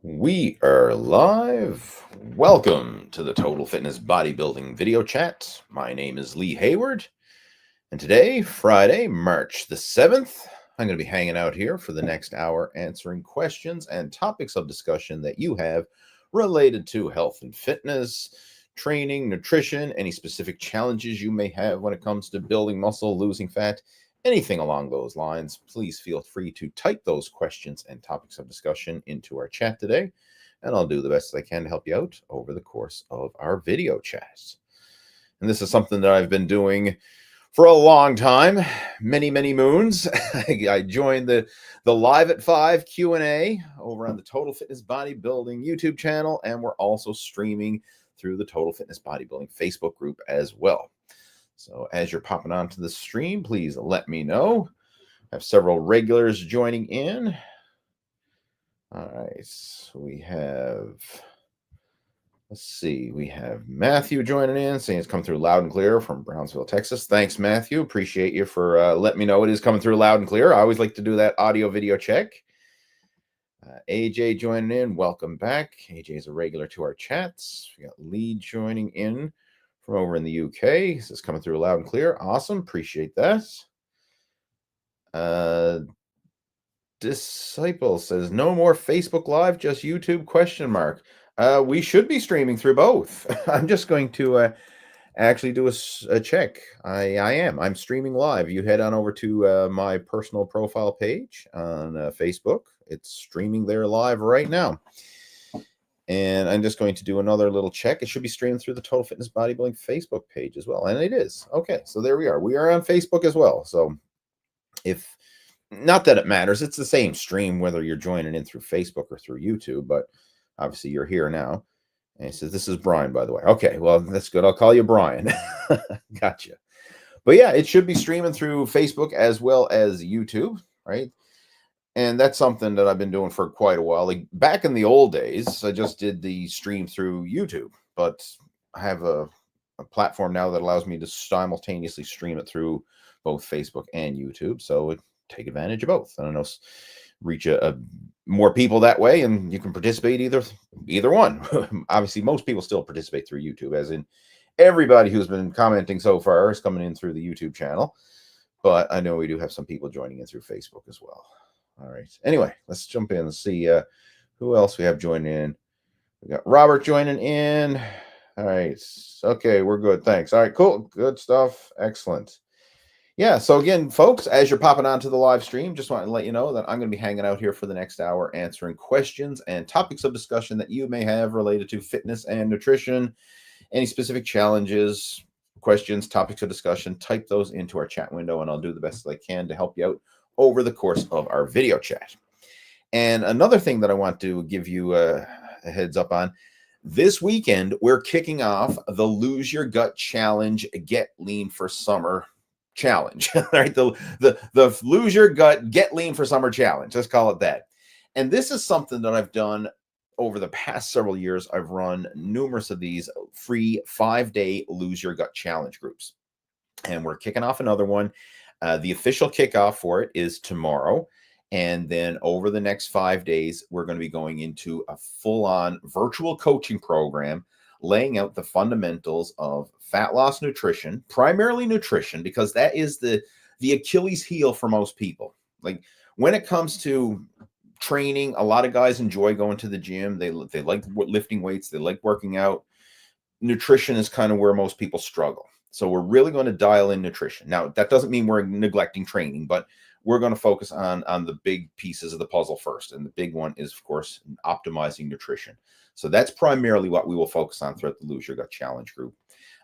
We are live. Welcome to the Total Fitness Bodybuilding video chat. My name is Lee Hayward, and today, Friday, March the 7th, I'm going to be hanging out here for the next hour answering questions and topics of discussion that you have related to health and fitness, training, nutrition, any specific challenges you may have when it comes to building muscle, losing fat, anything along those lines. Please feel free to type those questions and topics of discussion into our chat today, and I'll do the best I can to help you out over the course of our video chats. And this is something that I've been doing for a long time, many moons. I joined the Live at 5 Q&A over on the Total Fitness Bodybuilding YouTube channel, and we're also streaming through the Total Fitness Bodybuilding Facebook group as well. So as you're popping onto the stream, please let me know. I have several regulars joining in. All right, so we have, let's see, we have Matthew joining in, saying it's coming through loud and clear from Brownsville, Texas. Thanks, Matthew. Appreciate you for letting me know it is coming through loud and clear. I always like to do that audio video check. AJ joining in. Welcome back. AJ is a regular to our chats. We got Lee joining in from over in the UK. This is coming through loud and clear. Awesome. Appreciate that. Disciple says, no more Facebook Live, just YouTube ? We should be streaming through both. I'm just going to actually do a check. I'm streaming live. You head on over to my personal profile page on Facebook. It's streaming there live right now. And I'm just going to do another little check. It should be streamed through the Total Fitness Bodybuilding Facebook page as well. And it is. Okay, so there we are. We are on Facebook as well. So if, not that it matters, it's the same stream whether you're joining in through Facebook or through YouTube, but obviously you're here now. And he says, this is Brian, by the way. Okay, well, that's good. I'll call you Brian. Gotcha. But yeah, it should be streaming through Facebook as well as YouTube, right? And that's something that I've been doing for quite a while. Like back in the old days, I just did the stream through YouTube, but I have a platform now that allows me to simultaneously stream it through both Facebook and YouTube. So take advantage of both. I don't know, reach a more people that way, and you can participate either one. Obviously, most people still participate through YouTube, as in everybody who's been commenting so far is coming in through the YouTube channel. But I know we do have some people joining in through Facebook as well. All right. Anyway, let's jump in and see who else we have joining in. We got Robert joining in. All right. Okay, we're good. Thanks. All right, cool. Good stuff. Excellent. Yeah, so again, folks, as you're popping onto the live stream, just want to let you know that I'm going to be hanging out here for the next hour answering questions and topics of discussion that you may have related to fitness and nutrition, any specific challenges, questions, topics of discussion. Type those into our chat window, and I'll do the best I can to help you out over the course of our video chat. And another thing that I want to give you a heads up on, this weekend, we're kicking off the Lose Your Gut Challenge, Get Lean for Summer Challenge, right? The Lose Your Gut, Get Lean for Summer Challenge. Let's call it that. And this is something that I've done over the past several years. I've run numerous of these free 5-day Lose Your Gut Challenge groups. And we're kicking off another one. The official kickoff for it is tomorrow. And then over the next 5 days, we're going to be going into a full-on virtual coaching program, laying out the fundamentals of fat loss nutrition, primarily nutrition, because that is the Achilles heel for most people. Like when it comes to training, a lot of guys enjoy going to the gym. They like lifting weights. They like working out. Nutrition is kind of where most people struggle. So we're really going to dial in nutrition. Now, that doesn't mean we're neglecting training, but we're going to focus on the big pieces of the puzzle first. And the big one is, of course, optimizing nutrition. So that's primarily what we will focus on throughout the Lose Your Gut Challenge group.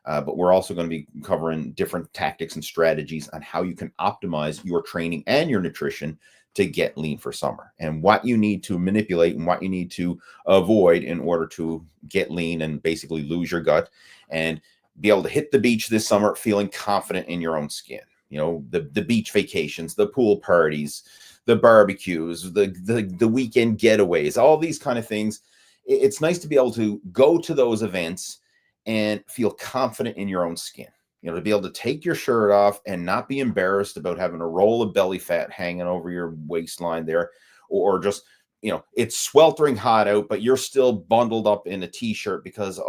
But we're also going to be covering different tactics and strategies on how you can optimize your training and your nutrition to get lean for summer, and what you need to manipulate and what you need to avoid in order to get lean and basically lose your gut and be able to hit the beach this summer feeling confident in your own skin. You know, the beach vacations, the pool parties, the barbecues, the weekend getaways, all these kind of things. It's nice to be able to go to those events and feel confident in your own skin. You know, to be able to take your shirt off and not be embarrassed about having a roll of belly fat hanging over your waistline there, or just it's sweltering hot out, but you're still bundled up in a t-shirt because,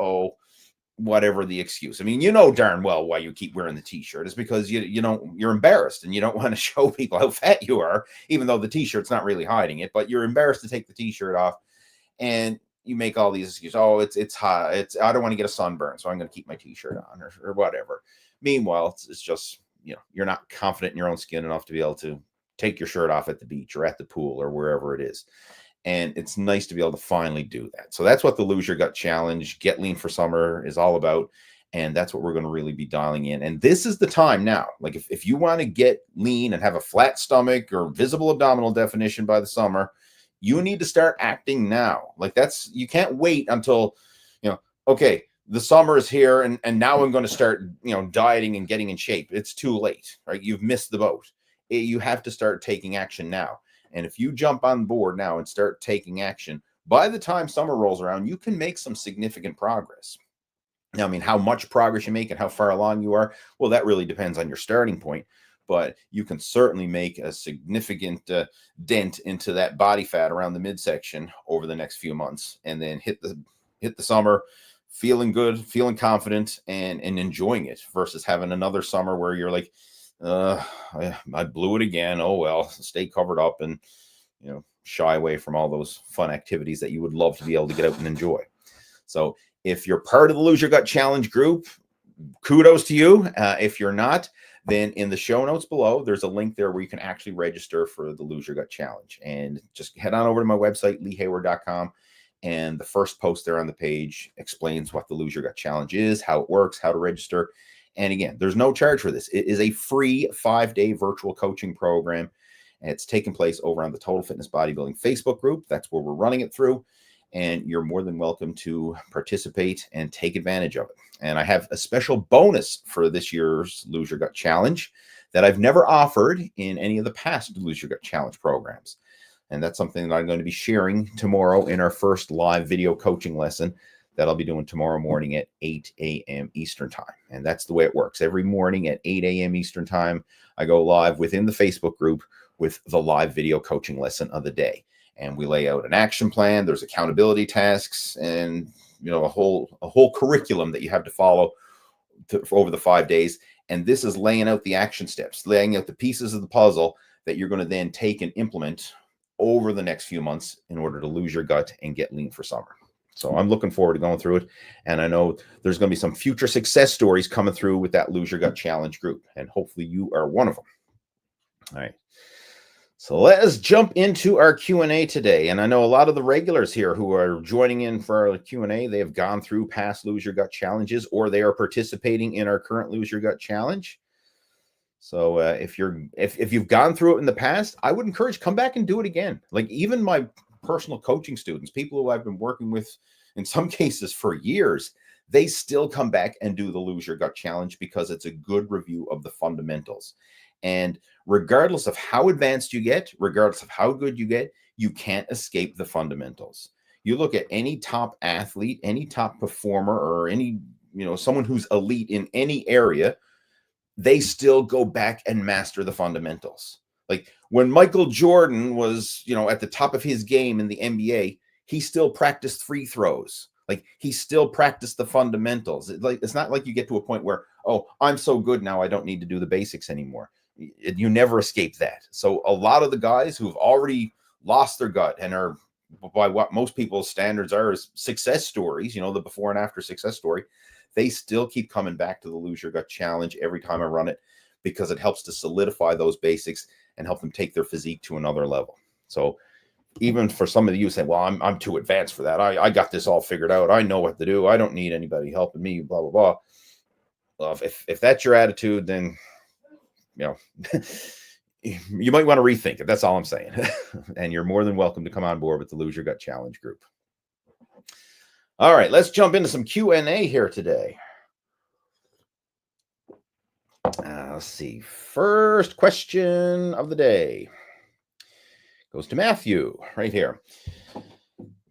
whatever the excuse. I mean, darn well why you keep wearing the t-shirt is because you're embarrassed and you don't want to show people how fat you are, even though the t-shirt's not really hiding it, but you're embarrassed to take the t-shirt off, and you make all these excuses. Oh, it's hot. I don't want to get a sunburn, so I'm going to keep my t-shirt on or whatever. Meanwhile, it's just, you're not confident in your own skin enough to be able to take your shirt off at the beach or at the pool or wherever it is. And it's nice to be able to finally do that. So that's what the Lose Your Gut Challenge, Get Lean for Summer, is all about. And that's what we're going to really be dialing in. And this is the time now. Like if you want to get lean and have a flat stomach or visible abdominal definition by the summer, you need to start acting now. Like you can't wait until, okay, the summer is here and now I'm going to start, dieting and getting in shape. It's too late, right? You've missed the boat. You have to start taking action now. And if you jump on board now and start taking action, by the time summer rolls around, you can make some significant progress. Now, I mean, how much progress you make and how far along you are, well, that really depends on your starting point. But you can certainly make a significant dent into that body fat around the midsection over the next few months, and then hit the summer feeling good, feeling confident, and enjoying it, versus having another summer where you're like, I blew it again. Oh, well, stay covered up and, shy away from all those fun activities that you would love to be able to get out and enjoy. So if you're part of the Lose Your Gut Challenge group, kudos to you. If you're not, then in the show notes below, there's a link there where you can actually register for the Lose Your Gut Challenge. And just head on over to my website, leehayward.com. And the first post there on the page explains what the Lose Your Gut Challenge is, how it works, how to register. And again, there's no charge for this. It is a free 5-day virtual coaching program. And it's taking place over on the Total Fitness Bodybuilding Facebook group. That's where we're running it through. And you're more than welcome to participate and take advantage of it. And I have a special bonus for this year's Lose Your Gut Challenge that I've never offered in any of the past Lose Your Gut Challenge programs. And that's something that I'm going to be sharing tomorrow in our first live video coaching lesson that I'll be doing tomorrow morning at 8 a.m. Eastern time. And that's the way it works. Every morning at 8 a.m. Eastern time, I go live within the Facebook group with the live video coaching lesson of the day. And we lay out an action plan. There's accountability tasks and, a whole curriculum that you have to follow for over the 5 days. And this is laying out the action steps, laying out the pieces of the puzzle that you're going to then take and implement over the next few months in order to lose your gut and get lean for summer. So I'm looking forward to going through it. And I know there's going to be some future success stories coming through with that Lose Your Gut Challenge group. And hopefully you are one of them. All right. So let's jump into our Q&A today. And I know a lot of the regulars here who are joining in for our Q&A, they have gone through past Lose Your Gut Challenges, or they are participating in our current Lose Your Gut Challenge. So if you've gone through it in the past, I would encourage, come back and do it again. Like even my personal coaching students, people who I've been working with in some cases for years, they still come back and do the Lose Your Gut Challenge because it's a good review of the fundamentals. And regardless of how advanced you get, regardless of how good you get, you can't escape the fundamentals. You look at any top athlete, any top performer, or any, someone who's elite in any area, they still go back and master the fundamentals. Like when Michael Jordan was, at the top of his game in the NBA, he still practiced free throws. Like he still practiced the fundamentals. It's not like you get to a point where, oh, I'm so good now, I don't need to do the basics anymore. You never escape that. So a lot of the guys who've already lost their gut and are, by what most people's standards are, as success stories, the before and after success story, they still keep coming back to the Lose Your Gut Challenge every time I run it, because it helps to solidify those basics and help them take their physique to another level. So even for some of you say, well, I'm too advanced for that. I got this all figured out. I know what to do. I don't need anybody helping me, blah, blah, blah. Well, if that's your attitude, then, you might want to rethink it. That's all I'm saying. And you're more than welcome to come on board with the Lose Your Gut Challenge group. All right, let's jump into some Q&A here today. Let's see. First question of the day goes to Matthew right here.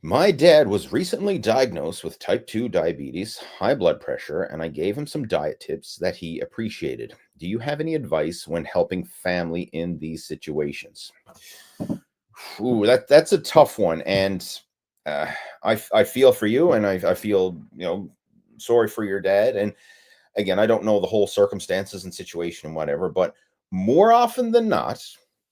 My dad was recently diagnosed with type 2 diabetes, high blood pressure, and I gave him some diet tips that he appreciated. Do you have any advice when helping family in these situations? Ooh, that's a tough one, and uh, I feel for you, and I feel sorry for your dad. And again, I don't know the whole circumstances and situation and whatever, but more often than not,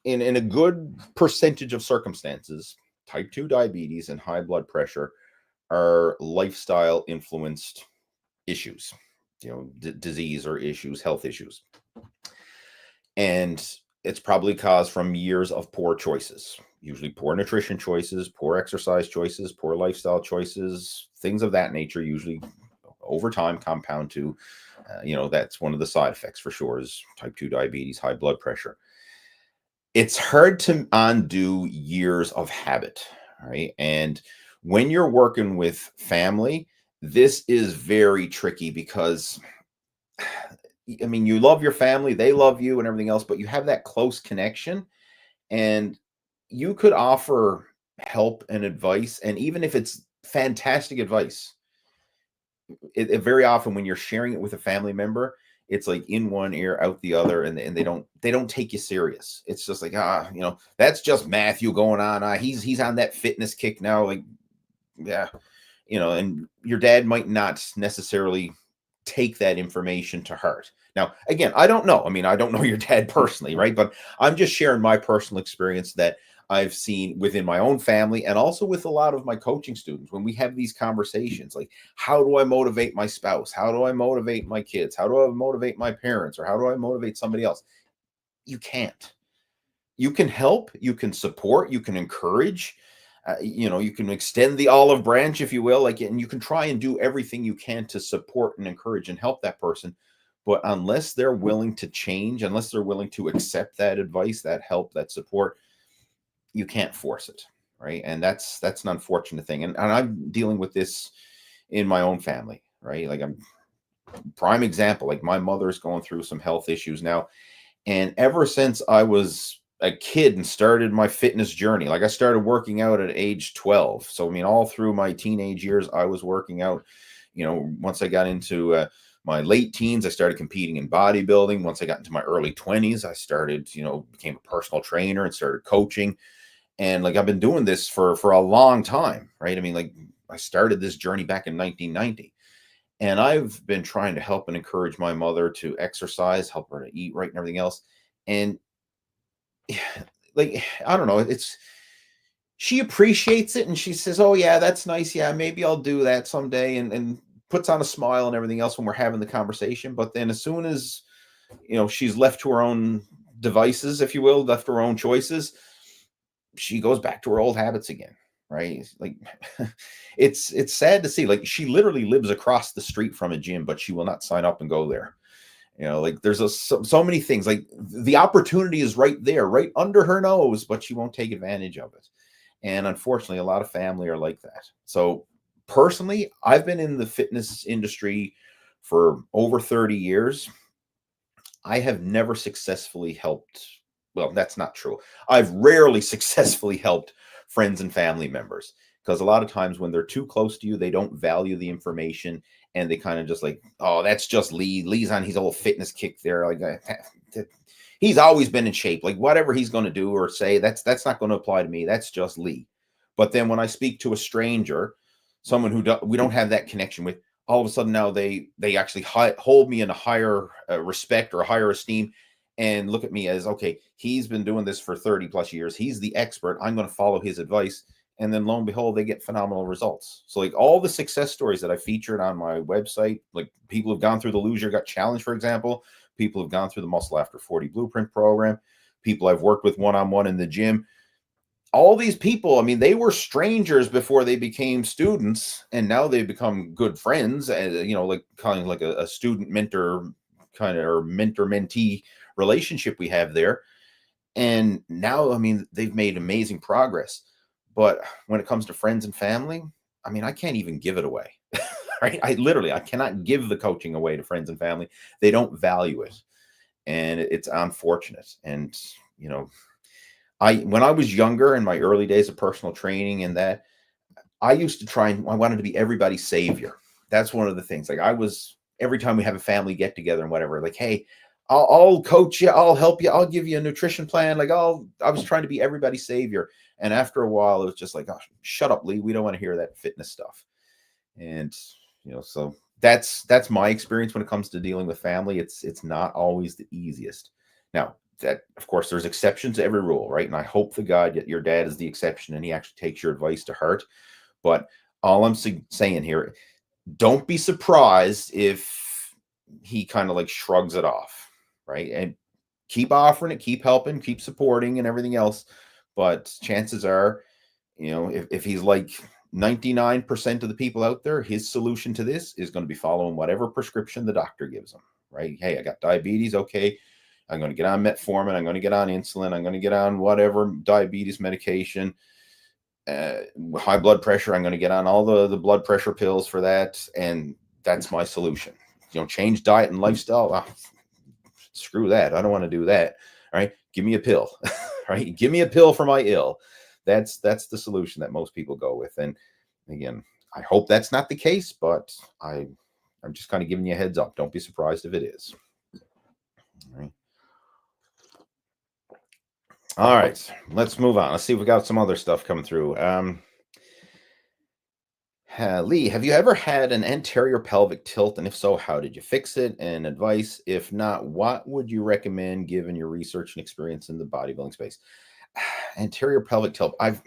in a good percentage of circumstances, type 2 diabetes and high blood pressure are lifestyle influenced issues, disease or issues, health issues. And it's probably caused from years of poor choices, usually poor nutrition choices, poor exercise choices, poor lifestyle choices, things of that nature, usually over time compound to, that's one of the side effects for sure is type 2 diabetes, high blood pressure. It's hard to undo years of habit, right? And when you're working with family, this is very tricky because I mean, you love your family, they love you and everything else, but you have that close connection and you could offer help and advice. And even if it's fantastic advice, it very often when you're sharing it with a family member, it's like in one ear, out the other, and they don't take you serious. It's just like, that's just Matthew going on. He's on that fitness kick now. Like, yeah, and your dad might not necessarily take that information to heart. Now, again, I don't know. I mean, I don't know your dad personally, right? But I'm just sharing my personal experience that I've seen within my own family and also with a lot of my coaching students when we have these conversations like, how do I motivate my spouse? How do I motivate my kids? How do I motivate my parents? Or how do I motivate somebody else? You can't. You can help, you can support, you can encourage, you can extend the olive branch, if you will, like, and you can try and do everything you can to support and encourage and help that person. But unless they're willing to change, unless they're willing to accept that advice, that help, that support, you can't force it, right? And that's an unfortunate thing. And I'm dealing with this in my own family, right? Like I'm prime example. Like my mother's going through some health issues now, and ever since I was a kid and started my fitness journey, like I started working out at age 12. So, I mean, all through my teenage years, I was working out. Once I got into my late teens, I started competing in bodybuilding. Once I got into my early 20s, I started, became a personal trainer and started coaching. And like I've been doing this for a long time, right? I mean, like I started this journey back in 1990. And I've been trying to help and encourage my mother to exercise, help her to eat right and everything else. And like, I don't know, she appreciates it and she says, "Oh yeah, that's nice. Yeah, maybe I'll do that someday." And puts on a smile and everything else when we're having the conversation. But then as soon as, she's left to her own devices, if you will, left to her own choices, she goes back to her old habits again. Right. Like it's sad to see, like she literally lives across the street from a gym, but she will not sign up and go there. Like there's so many things, like the opportunity is right there, right under her nose, but she won't take advantage of it. And unfortunately, a lot of family are like that. So personally, I've been in the fitness industry for over 30 years. I have never successfully helped. Well, that's not true. I've rarely successfully helped friends and family members because a lot of times when they're too close to you, they don't value the information and they kind of just like, oh, that's just Lee. Lee's on his old fitness kick there. Like he's always been in shape. Like whatever he's going to do or say, that's not going to apply to me. That's just Lee. But then when I speak to a stranger, someone who we don't have that connection with, all of a sudden now they actually hold me in a higher respect or a higher esteem and look at me as, okay, he's been doing this for 30 plus years. He's the expert. I'm going to follow his advice. And then lo and behold, they get phenomenal results. So like all the success stories that I featured on my website, like people who've gone through the Lose Your Gut Challenge, for example, people who've gone through the Muscle After 40 Blueprint program, people I've worked with one-on-one in the gym, all these people, I mean, they were strangers before they became students, and now they've become good friends, like kind of like a student mentor kind of, or mentor mentee relationship we have there. And now, I mean, they've made amazing progress. But when it comes to friends and family, I mean, I can't even give it away. Right? I cannot give the coaching away to friends and family. They don't value it. And it's unfortunate. And, when I was younger in my early days of personal training and that, I used to I wanted to be everybody's savior. That's one of the things. Like every time we have a family get together and whatever, like, hey, I'll coach you, I'll help you, I'll give you a nutrition plan. Like I was trying to be everybody's savior. And after a while, it was just like, oh, shut up, Lee. We don't want to hear that fitness stuff. And, so that's my experience when it comes to dealing with family. It's not always the easiest. Now, that, of course, there's exceptions to every rule, right? And I hope to God that your dad is the exception and he actually takes your advice to heart. But all I'm saying here, don't be surprised if he kind of like shrugs it off, right? And keep offering it, keep helping, keep supporting and everything else. But chances are, if he's like 99% of the people out there, his solution to this is going to be following whatever prescription the doctor gives him, right? Hey, I got diabetes. Okay. I'm going to get on metformin. I'm going to get on insulin. I'm going to get on whatever diabetes medication. High blood pressure. I'm going to get on all the blood pressure pills for that. And that's my solution. Change diet and lifestyle. Oh, screw that. I don't want to do that. All right. Give me a pill, right? Give me a pill for my ill. That's the solution that most people go with. And again, I hope that's not the case, but I'm just kind of giving you a heads up. Don't be surprised if it is. All right. All right, let's move on. Let's see if we got some other stuff coming through. Lee, have you ever had an anterior pelvic tilt? And if so, how did you fix it? And advice, if not, what would you recommend given your research and experience in the bodybuilding space? Anterior pelvic tilt. I've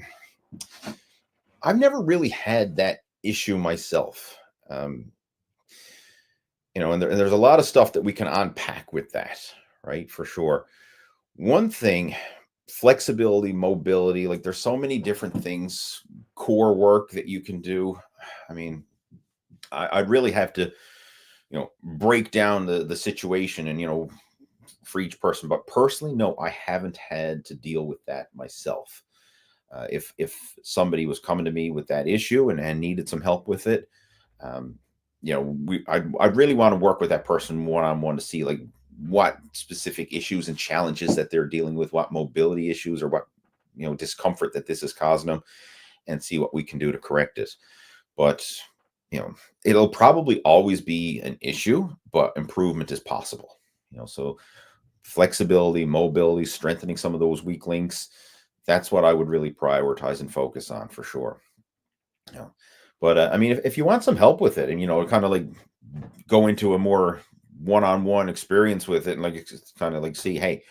never really had that issue myself. And there's a lot of stuff that we can unpack with that, right? For sure. One thing, flexibility, mobility, like there's so many different things, core work that you can do. I mean, I'd really have to, break down the situation and, for each person. But personally, no, I haven't had to deal with that myself. If somebody was coming to me with that issue and needed some help with it, I really want to work with that person one-on-one to see like what specific issues and challenges that they're dealing with, what mobility issues or what, discomfort that this is causing them, and see what we can do to correct it. But, it'll probably always be an issue, but improvement is possible. So flexibility, mobility, strengthening some of those weak links, that's what I would really prioritize and focus on for sure. But I mean, if you want some help with it and, kind of like go into a more one-on-one experience with it and like kind of like see, hey,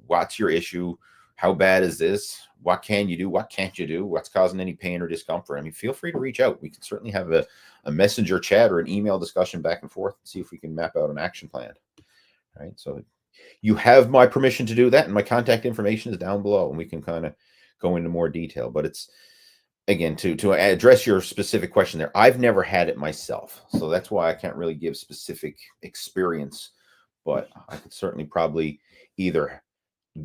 what's your issue? How bad is this? What can you do? What can't you do? What's causing any pain or discomfort? I mean, feel free to reach out. We can certainly have a messenger chat or an email discussion back and forth and see if we can map out an action plan. All right. So you have my permission to do that. And my contact information is down below and we can kind of go into more detail. But it's, again, to address your specific question there, I've never had it myself. So that's why I can't really give specific experience. But I could certainly probably either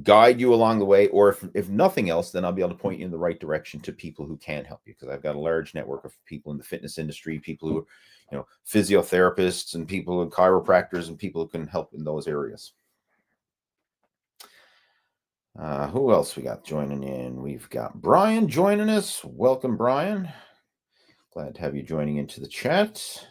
guide you along the way, or if nothing else, then I'll be able to point you in the right direction to people who can help you, because I've got a large network of people in the fitness industry, people who are, physiotherapists and people who chiropractors and people who can help in those areas. Who else we got joining in? We've got Brian joining us. Welcome, Brian. Glad to have you joining into the chat.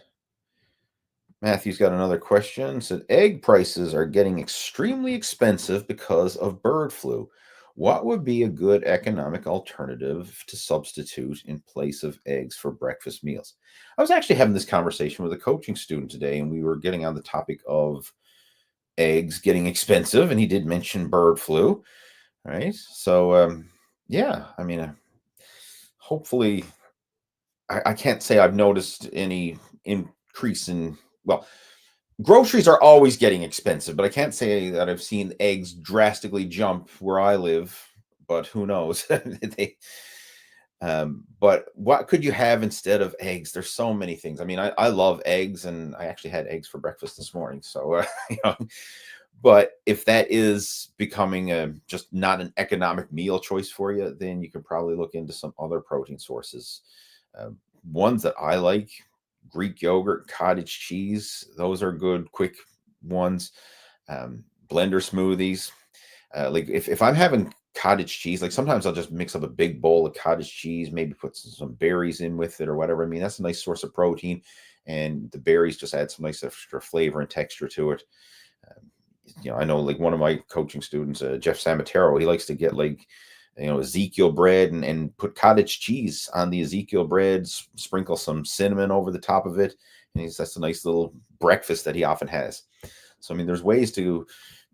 Matthew's got another question. Said, egg prices are getting extremely expensive because of bird flu. What would be a good economic alternative to substitute in place of eggs for breakfast meals? I was actually having this conversation with a coaching student today, and we were getting on the topic of eggs getting expensive, and he did mention bird flu. Right. So, yeah, I mean, hopefully I can't say I've noticed any increase in, well, groceries are always getting expensive, but I can't say that I've seen eggs drastically jump where I live, but who knows? But what could you have instead of eggs? There's so many things. I mean, I love eggs, and I actually had eggs for breakfast this morning. So, but if that is becoming just not an economic meal choice for you, then you can probably look into some other protein sources. Ones that I like, Greek yogurt, cottage cheese, those are good, quick ones. Blender smoothies. Like if I'm having cottage cheese, like sometimes I'll just mix up a big bowl of cottage cheese, maybe put some berries in with it or whatever. I mean, that's a nice source of protein, and the berries just add some nice extra flavor and texture to it. I know like one of my coaching students, Jeff Samatero, he likes to get like Ezekiel bread, and put cottage cheese on the Ezekiel bread, sprinkle some cinnamon over the top of it. And that's a nice little breakfast that he often has. So, I mean, there's ways to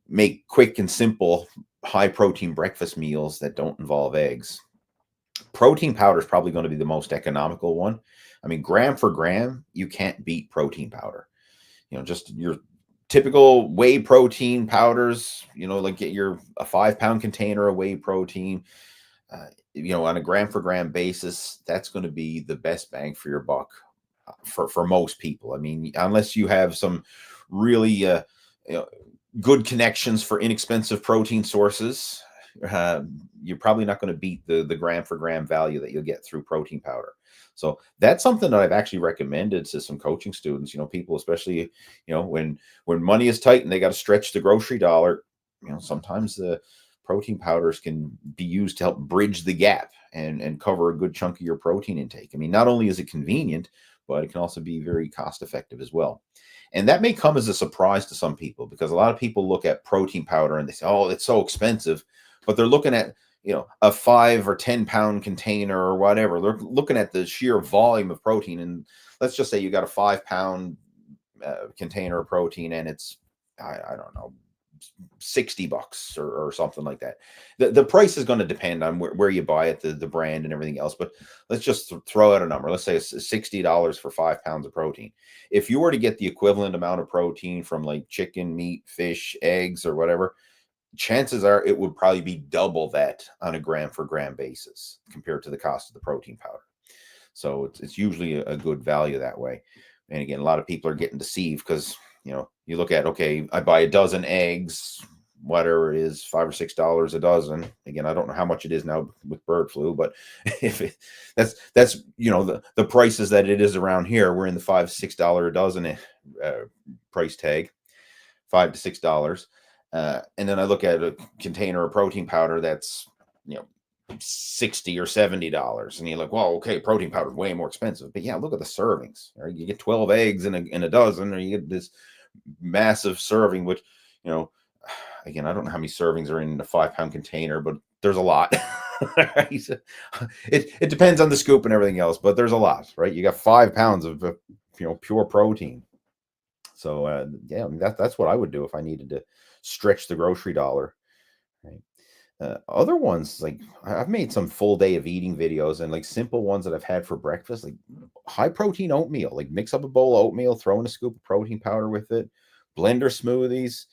make quick and simple, high protein breakfast meals that don't involve eggs. Protein powder is probably going to be the most economical one. I mean, gram for gram, you can't beat protein powder. Just your typical whey protein powders, like get a 5-pound container of whey protein, on a gram for gram basis, that's going to be the best bang for your buck for most people. I mean, unless you have some really good connections for inexpensive protein sources, you're probably not going to beat the gram for gram value that you'll get through protein powder. So that's something that I've actually recommended to some coaching students. People, especially when money is tight and they got to stretch the grocery dollar. Sometimes the protein powders can be used to help bridge the gap and cover a good chunk of your protein intake. I mean, not only is it convenient, but it can also be very cost effective as well. And that may come as a surprise to some people, because a lot of people look at protein powder and they say, oh, it's so expensive. But they're looking at, a 5 or 10 pound container or whatever. They're looking at the sheer volume of protein. And let's just say you got a 5-pound container of protein, and it's, I don't know, $60 or something like that. The price is going to depend on where you buy it, the brand and everything else. But let's just throw out a number. Let's say it's $60 for 5 pounds of protein. If you were to get the equivalent amount of protein from like chicken, meat, fish, eggs, or whatever, chances are it would probably be double that on a gram for gram basis compared to the cost of the protein powder. So it's usually a good value that way. And again, a lot of people are getting deceived because, you look at, okay, I buy a dozen eggs, whatever it is, $5 or $6 a dozen. Again, I don't know how much it is now with bird flu, but if that's the prices that it is around here, we're in the $5 $6 a dozen price tag, $5 to $6. And then I look at a container of protein powder that's, $60 or $70. And you're like, well, okay, protein powder is way more expensive. But yeah, look at the servings. Right? You get 12 eggs in a dozen, or you get this massive serving, which, again, I don't know how many servings are in a 5-pound container, but there's a lot. Right? It depends on the scoop and everything else, but there's a lot, right? You got 5 pounds of pure protein. So yeah, I mean, that's what I would do if I needed to stretch the grocery dollar. Right? Other ones, like I've made some full day of eating videos, and like simple ones that I've had for breakfast, like high protein oatmeal. Like mix up a bowl of oatmeal, throw in a scoop of protein powder with it, blender smoothies.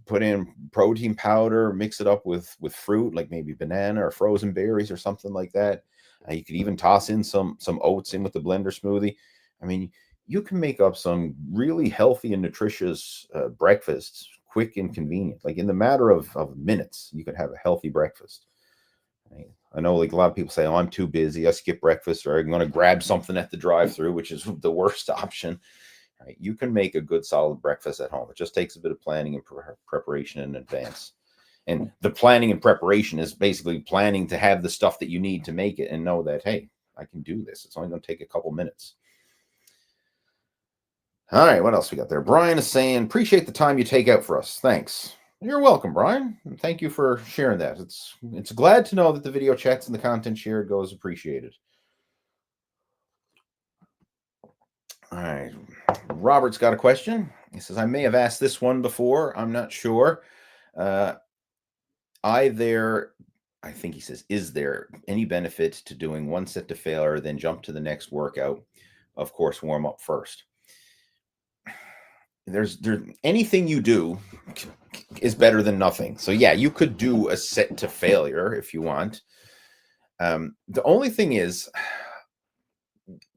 Put in protein powder, mix it up with fruit, like maybe banana or frozen berries or something like that. You could even toss in some oats in with the blender smoothie. I mean, you can make up some really healthy and nutritious breakfasts, quick and convenient. Like in the matter of minutes, you can have a healthy breakfast. Right? I know, like a lot of people say, "Oh, I'm too busy. I skip breakfast, or I'm going to grab something at the drive-through," which is the worst option. Right? You can make a good, solid breakfast at home. It just takes a bit of planning and preparation in advance. And the planning and preparation is basically planning to have the stuff that you need to make it, and know that, hey, I can do this. It's only going to take a couple minutes. All right, what else we got there? Brian is saying, appreciate the time you take out for us. Thanks. You're welcome, Brian. Thank you for sharing that. It's glad to know that the video chats and the content shared goes appreciated. All right. Robert's got a question. He says, I may have asked this one before. I'm not sure. I think he says, is there any benefit to doing one set to failure, then jump to the next workout? Of course, warm up first. There's anything you do is better than nothing. So yeah, you could do a set to failure if you want. The only thing is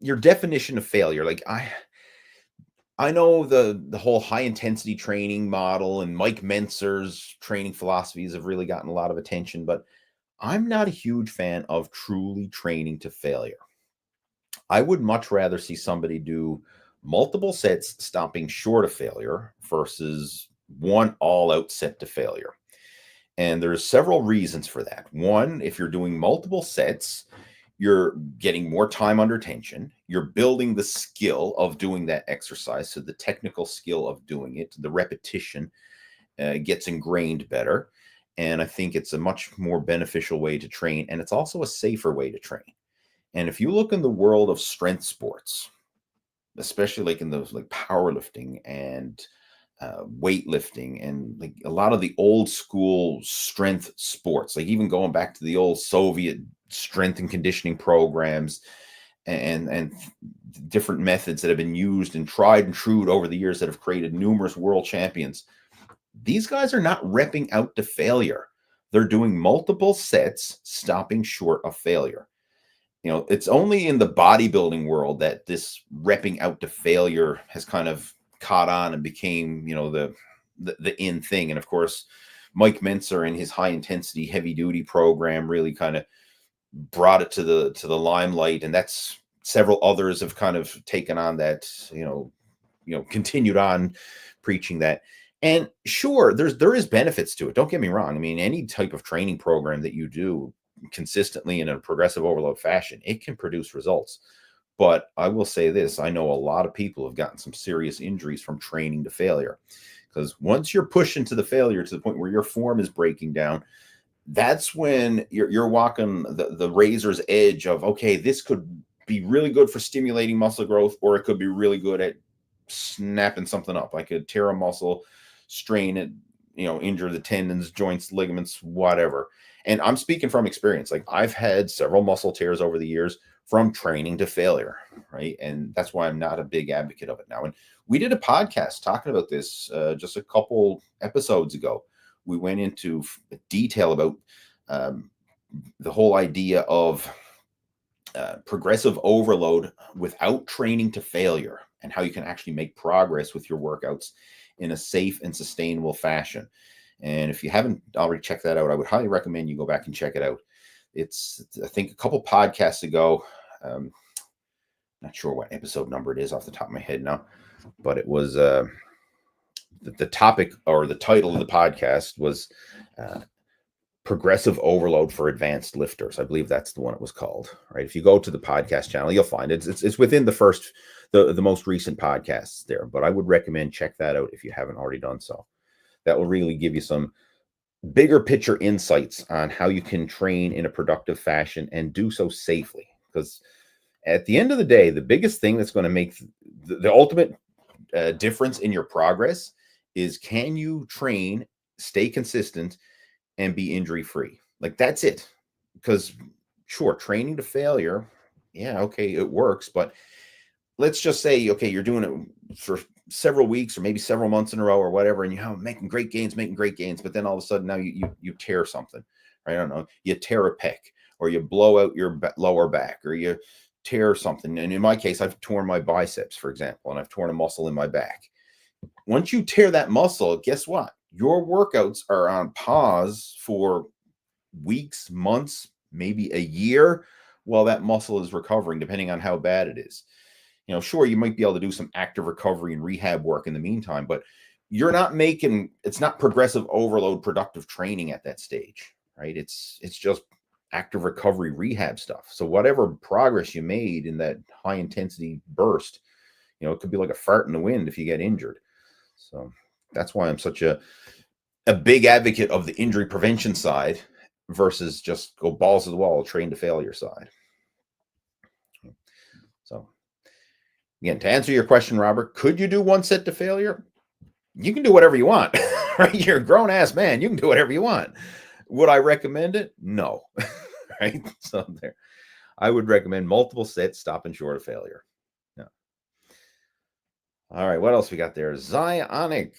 your definition of failure. Like I know the whole high intensity training model and Mike Mentzer's training philosophies have really gotten a lot of attention, but I'm not a huge fan of truly training to failure. I would much rather see somebody do multiple sets stopping short of failure versus one all-out set to failure. And there's several reasons for that. One, if you're doing multiple sets, you're getting more time under tension. You're building the skill of doing that exercise. So the technical skill of doing it, the repetition gets ingrained better. And I think it's a much more beneficial way to train. And it's also a safer way to train. And if you look in the world of strength sports, especially like in those like powerlifting and weightlifting and like a lot of the old school strength sports, like even going back to the old Soviet strength and conditioning programs and different methods that have been used and tried and true over the years that have created numerous world champions. These guys are not repping out to failure. They're doing multiple sets, stopping short of failure. It's only in the bodybuilding world that this repping out to failure has kind of caught on and became, the in thing. And of course, Mike Mentzer and his high intensity, heavy duty program really kind of brought it to the limelight. And that's several others have kind of taken on that, continued on preaching that. And sure, there is benefits to it. Don't get me wrong. I mean, any type of training program that you do consistently in a progressive overload fashion, it can produce results. But I will say this, I know a lot of people have gotten some serious injuries from training to failure, because once you're pushing to the failure to the point where your form is breaking down, that's when you're walking the razor's edge of, okay, this could be really good for stimulating muscle growth, or it could be really good at snapping something up. I could tear a muscle, strain it, injure the tendons, joints, ligaments, whatever. And I'm speaking from experience. Like I've had several muscle tears over the years from training to failure, right? And that's why I'm not a big advocate of it now. And we did a podcast talking about this just a couple episodes ago. We went into detail about the whole idea of progressive overload without training to failure and how you can actually make progress with your workouts in a safe and sustainable fashion. And if you haven't already checked that out, I would highly recommend you go back and check it out. It's, I think, a couple podcasts ago. Not sure what episode number it is off the top of my head now, but it was the topic or the title of the podcast was Progressive Overload for Advanced Lifters. I believe that's the one it was called, right? If you go to the podcast channel, you'll find it. It's within the most recent podcasts there, but I would recommend check that out if you haven't already done so. That will really give you some bigger picture insights on how you can train in a productive fashion and do so safely. Because at the end of the day, the biggest thing that's going to make the ultimate difference in your progress is, can you train, stay consistent, and be injury free? Like that's it. Because sure, training to failure, yeah, okay, it works, but let's just say, okay, you're doing it for several weeks or maybe several months in a row or whatever, and you're making great gains, but then all of a sudden now you tear something, right? I don't know, you tear a pec, or you blow out your lower back, or you tear something. And in my case, I've torn my biceps, for example, and I've torn a muscle in my back. Once you tear that muscle, guess what? Your workouts are on pause for weeks, months, maybe a year, while that muscle is recovering, depending on how bad it is. Sure, you might be able to do some active recovery and rehab work in the meantime, but it's not progressive overload productive training at that stage, right? It's just active recovery rehab stuff. So whatever progress you made in that high intensity burst, it could be like a fart in the wind if you get injured. So that's why I'm such a big advocate of the injury prevention side versus just go balls to the wall, train to failure side. So again, to answer your question, Robert, could you do one set to failure? You can do whatever you want, right? You're a grown ass man. You can do whatever you want. Would I recommend it? No, right? So there, I would recommend multiple sets, stopping short of failure. Yeah. All right. What else we got there? Zionic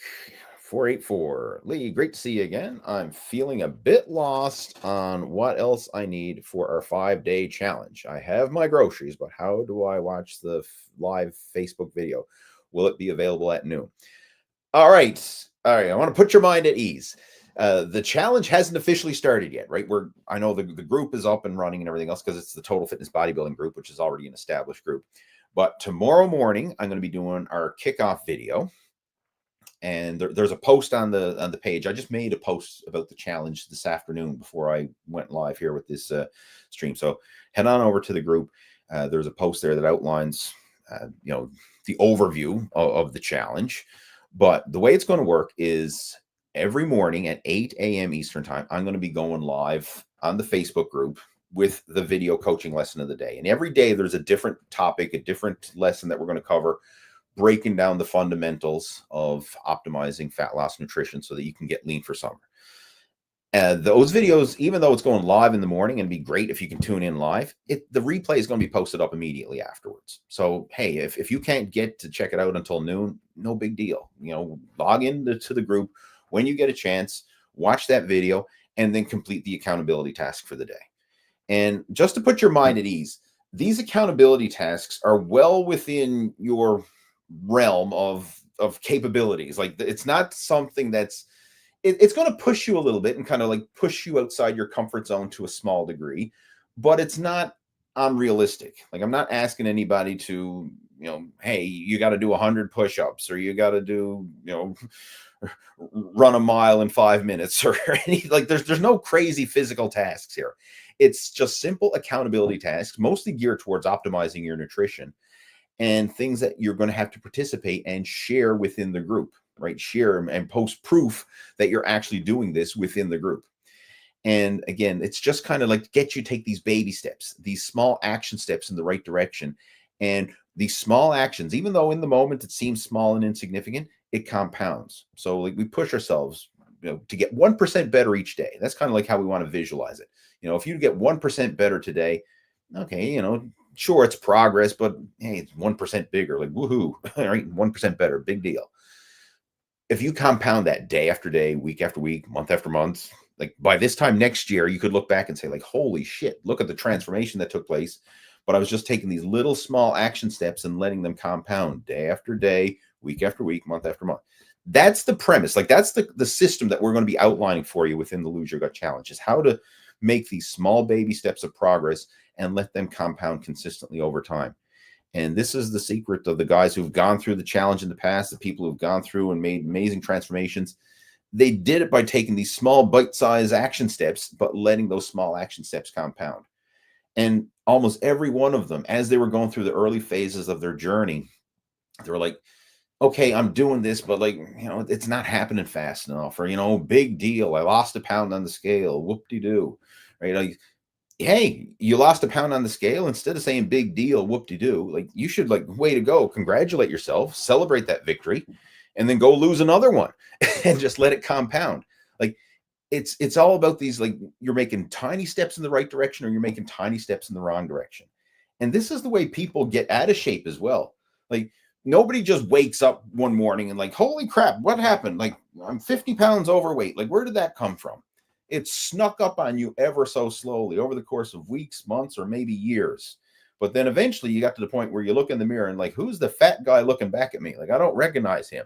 484. Lee, great to see you again. I'm feeling a bit lost on what else I need for our 5-day challenge. I have my groceries, but how do I watch the live Facebook video? Will it be available at noon? All right. I want to put your mind at ease. The challenge hasn't officially started yet, right? I know the group is up and running and everything else because it's the Total Fitness Bodybuilding group, which is already an established group. But tomorrow morning, I'm going to be doing our kickoff video. And there's a post on the page. I just made a post about the challenge this afternoon before I went live here with this stream. So head on over to the group. There's a post there that outlines, the overview of the challenge. But the way it's going to work is every morning at 8 a.m. Eastern time, I'm going to be going live on the Facebook group with the video coaching lesson of the day. And every day there's a different topic, a different lesson that we're going to cover, breaking down the fundamentals of optimizing fat loss nutrition so that you can get lean for summer. Those videos, even though it's going live in the morning, and it'd be great if you can tune in live, the replay is going to be posted up immediately afterwards. So, hey, if you can't get to check it out until noon, no big deal. Log into the group when you get a chance, watch that video, and then complete the accountability task for the day. And just to put your mind at ease, these accountability tasks are well within your realm of capabilities. Like, it's not something that's it's going to push you a little bit and kind of like push you outside your comfort zone to a small degree, but it's not unrealistic. Like, I'm not asking anybody to, hey, you got to do 100 push-ups, or you got to do, run a mile in 5 minutes, or any, like, there's no crazy physical tasks here. It's just simple accountability tasks, mostly geared towards optimizing your nutrition and things that you're going to have to participate and share within the group. Right? Share and post proof that you're actually doing this within the group. And again, it's just kind of like get you take these baby steps, these small action steps in the right direction. And these small actions, even though in the moment it seems small and insignificant, it compounds. So like we push ourselves, to get 1% better each day. That's kind of like how we want to visualize it. If you get 1% better today, okay, sure, it's progress, but hey, it's 1% bigger. Like, woohoo, all right, 1% better, big deal. If you compound that day after day, week after week, month after month, like by this time next year, you could look back and say, like, holy shit, look at the transformation that took place. But I was just taking these little small action steps and letting them compound day after day, week after week, month after month. That's the premise. Like, that's the system that we're going to be outlining for you within the Lose Your Gut Challenge, is how to make these small baby steps of progress and let them compound consistently over time. And this is the secret of the guys who've gone through the challenge in the past, the people who've gone through and made amazing transformations. They did it by taking these small bite-sized action steps, but letting those small action steps compound. And almost every one of them, as they were going through the early phases of their journey, they were like, okay, I'm doing this, but like, it's not happening fast enough, or, big deal, I lost a pound on the scale, whoop-de-doo, right? Like, hey, you lost a pound on the scale. Instead of saying big deal, whoop-de-doo, like, you should, like, way to go, congratulate yourself, celebrate that victory, and then go lose another one and just let it compound. Like, it's all about these, like, you're making tiny steps in the right direction, or you're making tiny steps in the wrong direction. And this is the way people get out of shape as well. Like, nobody just wakes up one morning and like, holy crap, what happened? Like, I'm 50 pounds overweight. Like, where did that come from? It snuck up on you ever so slowly over the course of weeks, months, or maybe years. But then eventually you got to the point where you look in the mirror and like, who's the fat guy looking back at me? Like, I don't recognize him.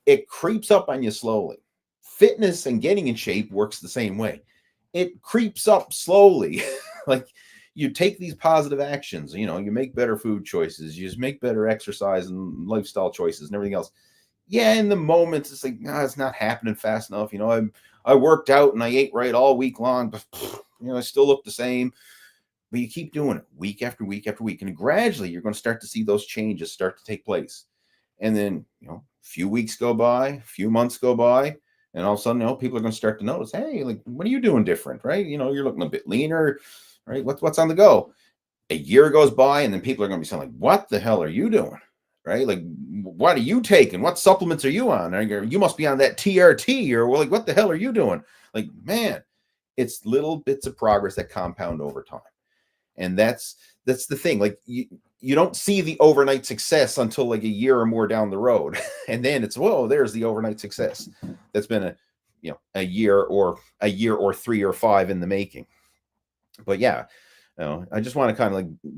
It creeps up on you slowly. Fitness and getting in shape works the same way. It creeps up slowly. Like, you take these positive actions, you make better food choices, you just make better exercise and lifestyle choices and everything else. Yeah, in the moment, it's like, it's not happening fast enough. I worked out and I ate right all week long, but I still look the same. But you keep doing it week after week after week, and gradually you're going to start to see those changes start to take place. And then, a few weeks go by, a few months go by, and all of a sudden, people are going to start to notice, hey, like, what are you doing different, right? You're looking a bit leaner, right? What's on the go? A year goes by, and then people are going to be saying, like, what the hell are you doing? Right? Like, what are you taking? What supplements are you on? You must be on that TRT, or well, like, what the hell are you doing? Like, man, it's little bits of progress that compound over time. And that's the thing. Like, you don't see the overnight success until like a year or more down the road. And then it's, whoa, there's the overnight success. That's been a year or 3 or 5 in the making. But yeah, I just want to kind of like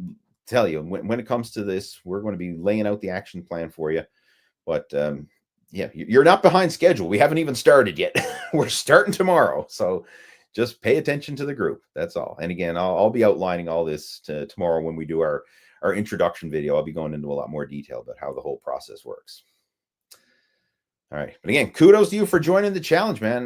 tell you, when it comes to this, we're going to be laying out the action plan for you. But yeah, you're not behind schedule. We haven't even started yet. We're starting tomorrow. So just pay attention to the group. That's all. And again, I'll be outlining all this tomorrow when we do our introduction video. I'll be going into a lot more detail about how the whole process works. All right. But again, kudos to you for joining the challenge, man.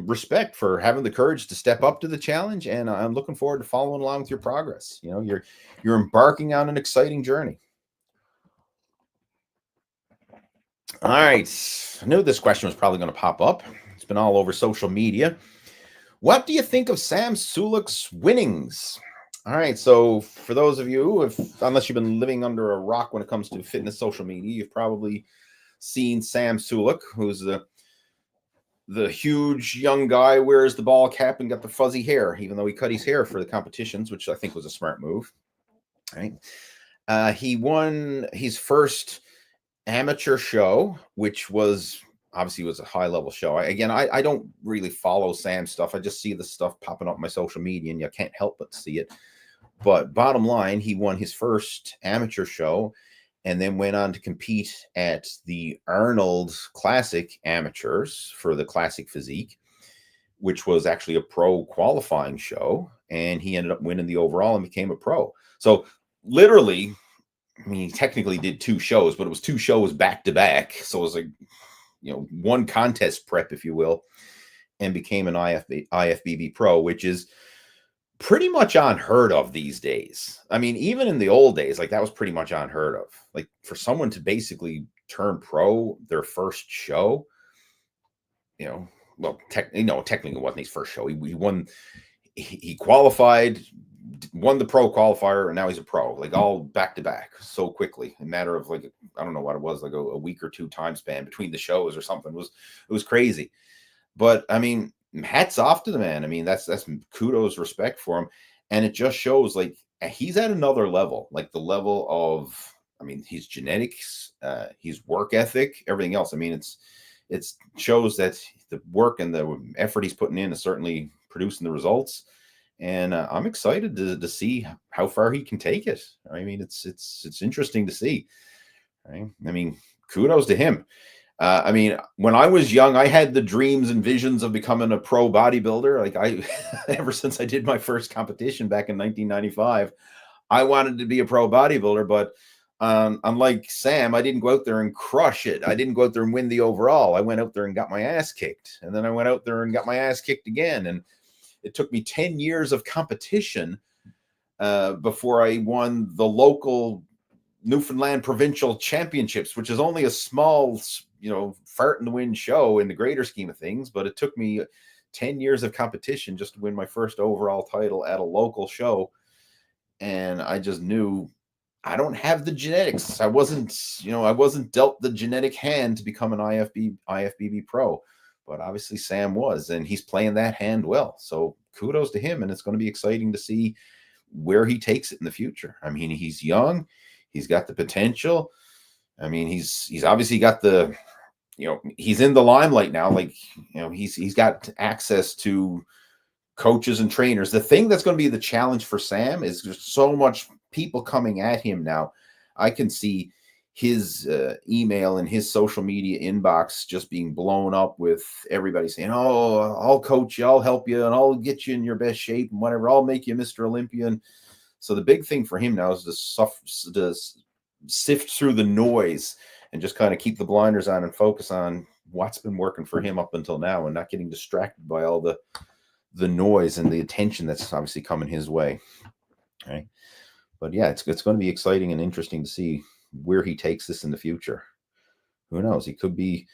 Respect for having the courage to step up to the challenge. And I'm looking forward to following along with your progress. You're embarking on an exciting journey. All right. I knew this question was probably going to pop up. It's been all over social media. What do you think of Sam Sulek's winnings? All right, so for those of you, unless you've been living under a rock when it comes to fitness social media, you've probably seen Sam Sulek, who's the huge young guy, wears the ball cap and got the fuzzy hair, even though he cut his hair for the competitions, which I think was a smart move. All right. He won his first amateur show, which was obviously was a high level show. I don't really follow Sam's stuff. I just see the stuff popping up on my social media and you can't help but see it. But bottom line, he won his first amateur show and then went on to compete at the Arnold Classic Amateurs for the Classic Physique, which was actually a pro qualifying show. And he ended up winning the overall and became a pro. So literally, I mean, he technically did 2 shows, but it was 2 shows back to back. So it was like, one contest prep, if you will, and became an IFBB pro, which is pretty much unheard of these days. I mean, even in the old days, like that was pretty much unheard of. Like for someone to basically turn pro their first show, well, technically it wasn't his first show. He won, he qualified, won the pro qualifier, and now he's a pro, like all back to back so quickly, a matter of like, I don't know what it was, like a week or 2 time span between the shows or something. It was crazy. But I mean, hats off to the man. I mean, that's kudos, respect for him. And it just shows like he's at another level, like the level of, I mean, his genetics, his work ethic, everything else. I mean, it shows that the work and the effort he's putting in is certainly producing the results. And I'm excited to see how far he can take it. I mean, it's interesting to see. Right? I mean, kudos to him. I mean, when I was young, I had the dreams and visions of becoming a pro bodybuilder. Like ever since I did my first competition back in 1995, I wanted to be a pro bodybuilder. But unlike Sam, I didn't go out there and crush it. I didn't go out there and win the overall. I went out there and got my ass kicked. And then I went out there and got my ass kicked again. And it took me 10 years of competition before I won the local Newfoundland provincial championships, which is only a small, fart in the wind show in the greater scheme of things. But it took me 10 years of competition just to win my first overall title at a local show. And I just knew I don't have the genetics. I wasn't dealt the genetic hand to become an IFBB pro. But obviously Sam was, and he's playing that hand well. So kudos to him. And it's going to be exciting to see where he takes it in the future. I mean, he's young. He's got the potential. I mean, he's obviously got the, he's in the limelight now. Like, he's got access to coaches and trainers. The thing that's going to be the challenge for Sam is there's so much people coming at him now. I can see his email and his social media inbox just being blown up with everybody saying, "Oh, I'll coach you, I'll help you, and I'll get you in your best shape and whatever. I'll make you Mr. Olympian." So the big thing for him now is to sift through the noise and just kind of keep the blinders on and focus on what's been working for him up until now and not getting distracted by all the noise and the attention that's obviously coming his way. Right. But yeah, it's going to be exciting and interesting to see where he takes this in the future. Who knows? He could be,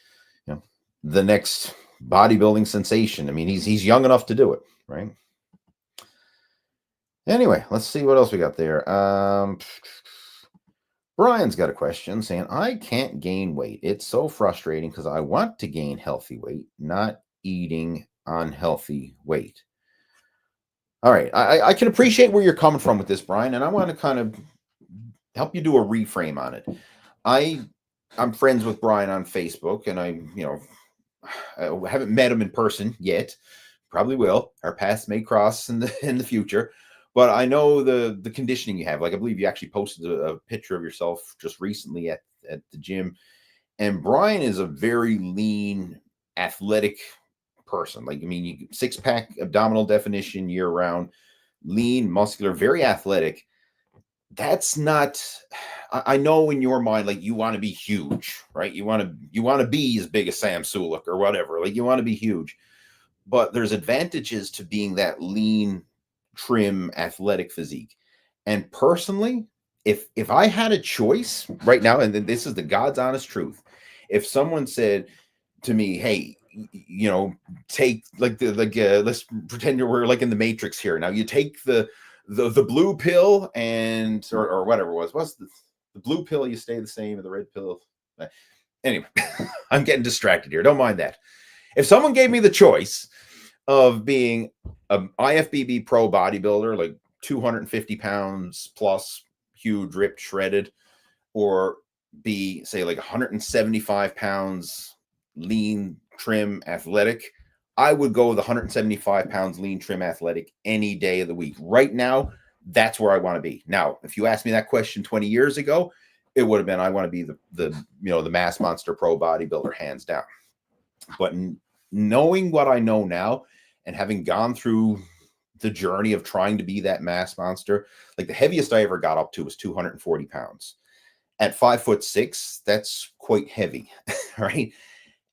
the next bodybuilding sensation. I mean, he's young enough to do it, right? Anyway, let's see what else we got there. Brian's got a question saying, "I can't gain weight. It's so frustrating because I want to gain healthy weight, not eating unhealthy weight." All right. I can appreciate where you're coming from with this, Brian, and I want to kind of help you do a reframe on it. I'm friends with Brian on Facebook, and I haven't met him in person yet. Probably will. Our paths may cross in the future. But I know the conditioning you have. Like, I believe you actually posted a picture of yourself just recently at the gym. And Brian is a very lean, athletic person. Like, I mean, 6-pack abdominal definition year round, lean, muscular, very athletic. That's not, I know in your mind, like, you want to be huge, right? You want to be as big as Sam Sulek or whatever. Like, you want to be huge. But there's advantages to being that lean, trim, athletic physique. And personally, if I had a choice right now, and this is the God's honest truth, if someone said to me, "Hey, take like let's pretend we're like in the Matrix here. Now you take the blue pill and or whatever it was. What's the blue pill? You stay the same, and the red pill. Anyway, I'm getting distracted here. Don't mind that. If someone gave me the choice of being an IFBB pro bodybuilder, like 250 pounds plus, huge, ripped, shredded, or be, say, like 175 pounds, lean, trim, athletic, I would go with 175 pounds, lean, trim, athletic any day of the week. Right now, that's where I want to be. Now, if you asked me that question 20 years ago, it would have been, I want to be the mass monster pro bodybuilder, hands down. But knowing what I know now and having gone through the journey of trying to be that mass monster, like the heaviest I ever got up to was 240 pounds. At 5'6", that's quite heavy, right?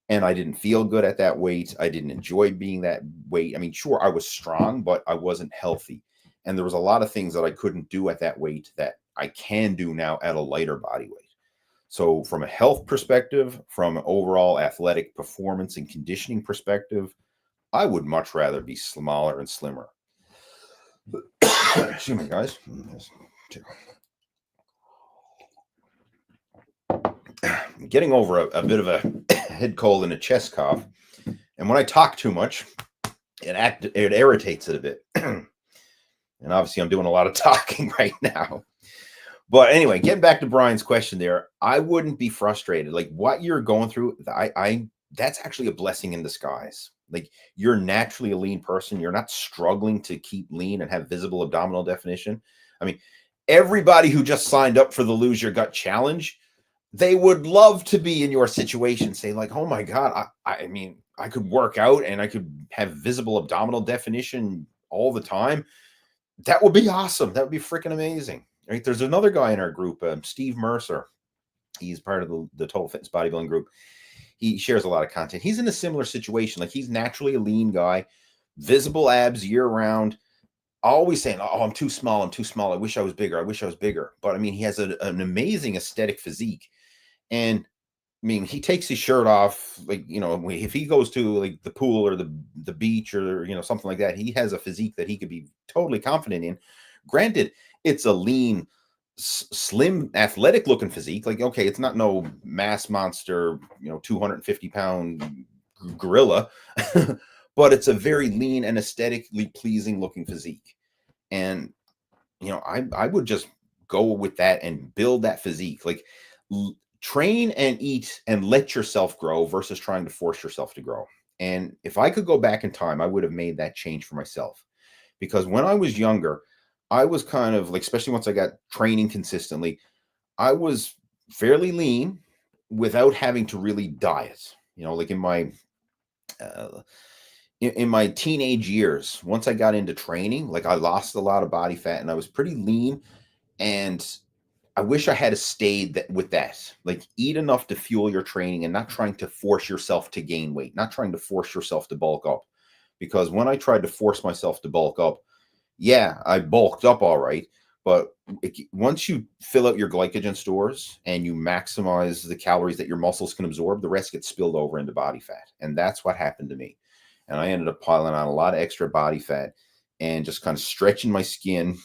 And I didn't feel good at that weight. I didn't enjoy being that weight. I mean, sure, I was strong, but I wasn't healthy. And there was a lot of things that I couldn't do at that weight that I can do now at a lighter body weight. So from a health perspective, from an overall athletic performance and conditioning perspective, I would much rather be smaller and slimmer. Excuse me, guys. Getting over a bit of a head cold and a chest cough. And when I talk too much, it irritates it a bit. And obviously I'm doing a lot of talking right now. But anyway, getting back to Brian's question there, I wouldn't be frustrated. Like what you're going through, that's actually a blessing in disguise. Like you're naturally a lean person. You're not struggling to keep lean and have visible abdominal definition. I mean, everybody who just signed up for the Lose Your Gut Challenge, they would love to be in your situation, say like, oh my God, I mean, I could work out and I could have visible abdominal definition all the time. That would be awesome. That would be freaking amazing. Right? There's another guy in our group, Steve Mercer. He's part of the Total Fitness Bodybuilding group. He shares a lot of content. He's in a similar situation. Like he's naturally a lean guy, visible abs year round, always saying, oh, I'm too small. I'm too small. I wish I was bigger. I wish I was bigger. But I mean, he has an amazing aesthetic physique. And I mean, he takes his shirt off, like, if he goes to like the pool or the beach or, something like that, he has a physique that he could be totally confident in. Granted, it's a lean, slim, athletic looking physique. Like, okay, it's not no mass monster, 250 pound gorilla, but it's a very lean and aesthetically pleasing looking physique. And, I would just go with that and build that physique. Like, train and eat and let yourself grow versus trying to force yourself to grow. And if I could go back in time, I would have made that change for myself. Because when I was younger, I was kind of like, especially once I got training consistently, I was fairly lean without having to really diet. Like in my teenage years, once I got into training, like I lost a lot of body fat and I was pretty lean. And I wish I had stayed with that. Like eat enough to fuel your training and not trying to force yourself to gain weight, not trying to force yourself to bulk up. Because when I tried to force myself to bulk up, yeah, I bulked up all right. But once you fill out your glycogen stores and you maximize the calories that your muscles can absorb, the rest gets spilled over into body fat. And that's what happened to me. And I ended up piling on a lot of extra body fat and just kind of stretching my skin,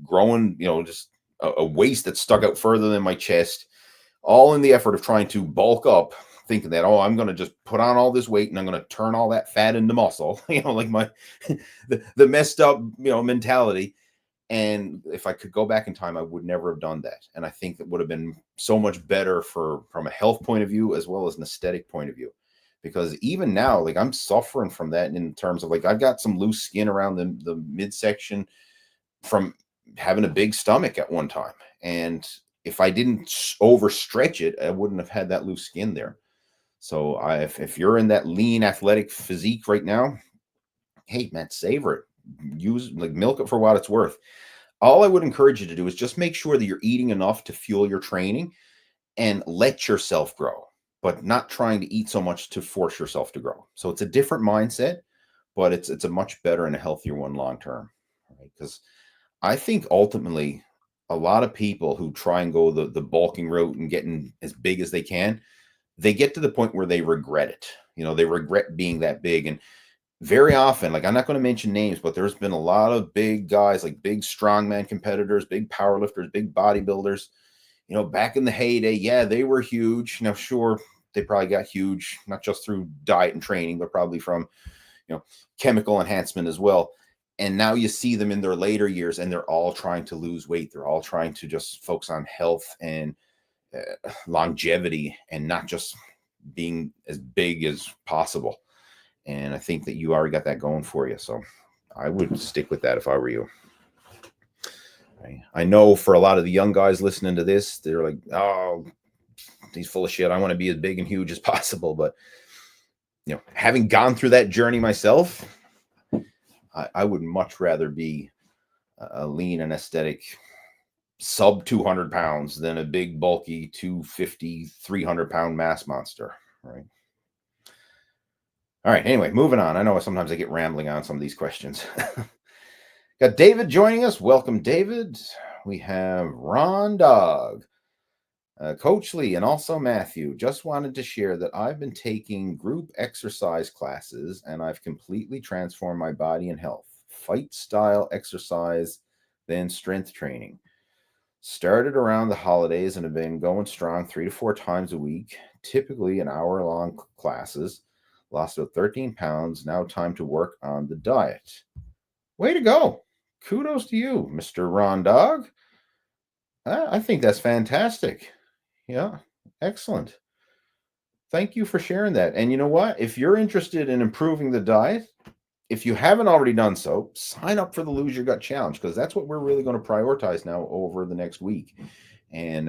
growing, just a waist that stuck out further than my chest, all in the effort of trying to bulk up, thinking that, oh, I'm going to just put on all this weight and I'm going to turn all that fat into muscle, like my, the messed up, mentality. And if I could go back in time, I would never have done that. And I think that would have been so much better from a health point of view, as well as an aesthetic point of view. Because even now, like I'm suffering from that in terms of like, I've got some loose skin around the midsection from having a big stomach at one time. And if I didn't overstretch it, I wouldn't have had that loose skin there. So if you're in that lean athletic physique right now, hey man, savor it. Milk it for what it's worth. All I would encourage you to do is just make sure that you're eating enough to fuel your training and let yourself grow, but not trying to eat so much to force yourself to grow. So it's a different mindset, but it's a much better and a healthier one long term. Right? Because I think ultimately a lot of people who try and go the bulking route and getting as big as they can, they get to the point where they regret it. They regret being that big. And very often, like, I'm not going to mention names, but there's been a lot of big guys, like big strongman competitors, big powerlifters, big bodybuilders, back in the heyday. Yeah, they were huge. Now, sure, they probably got huge, not just through diet and training, but probably from, chemical enhancement as well. And now you see them in their later years, and they're all trying to lose weight. They're all trying to just focus on health and longevity, and not just being as big as possible. And I think that you already got that going for you. So I would stick with that if I were you. I know for a lot of the young guys listening to this, they're like, oh, he's full of shit. I want to be as big and huge as possible. But, having gone through that journey myself, I would much rather be a lean and aesthetic sub 200 pounds than a big, bulky 250, 300 pound mass monster, right? All right. Anyway, moving on. I know sometimes I get rambling on some of these questions. Got David joining us. Welcome, David. We have Ron Dog, Coach Lee, and also Matthew. Just wanted to share that I've been taking group exercise classes, and I've completely transformed my body and health. Fight style exercise, then strength training. Started around the holidays and have been going strong 3 to 4 times a week, typically an hour-long classes. Lost about 13 pounds. Now time to work on the diet. Way to go. Kudos to you, Mr. Ron Dog. I think that's fantastic. Yeah, excellent. Thank you for sharing that. And you know what? If you're interested in improving the diet, if you haven't already done so, sign up for the Lose Your Gut Challenge, because that's what we're really going to prioritize now over the next week. And,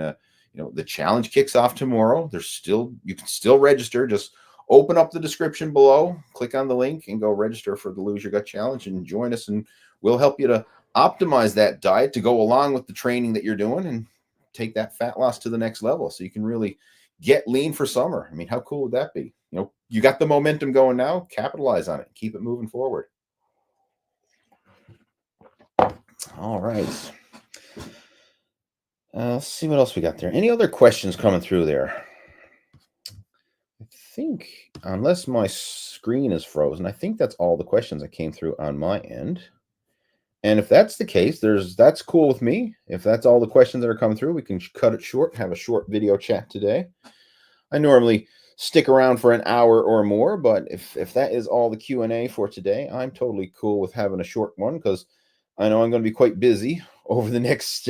the challenge kicks off tomorrow. You can still register. Just open up the description below, click on the link, and go register for the Lose Your Gut Challenge and join us. And we'll help you to optimize that diet to go along with the training that you're doing and take that fat loss to the next level, so you can really get lean for summer. I mean, how cool would that be? You got the momentum going now, capitalize on it, keep it moving forward. All right. Let's see what else we got there. Any other questions coming through there? I think, unless my screen is frozen, I think that's all the questions that came through on my end. And if that's the case, that's cool with me. If that's all the questions that are coming through, we can cut it short, have a short video chat today. I normally stick around for an hour or more, but if that is all the Q&A for today, I'm totally cool with having a short one, because I know I'm going to be quite busy over the next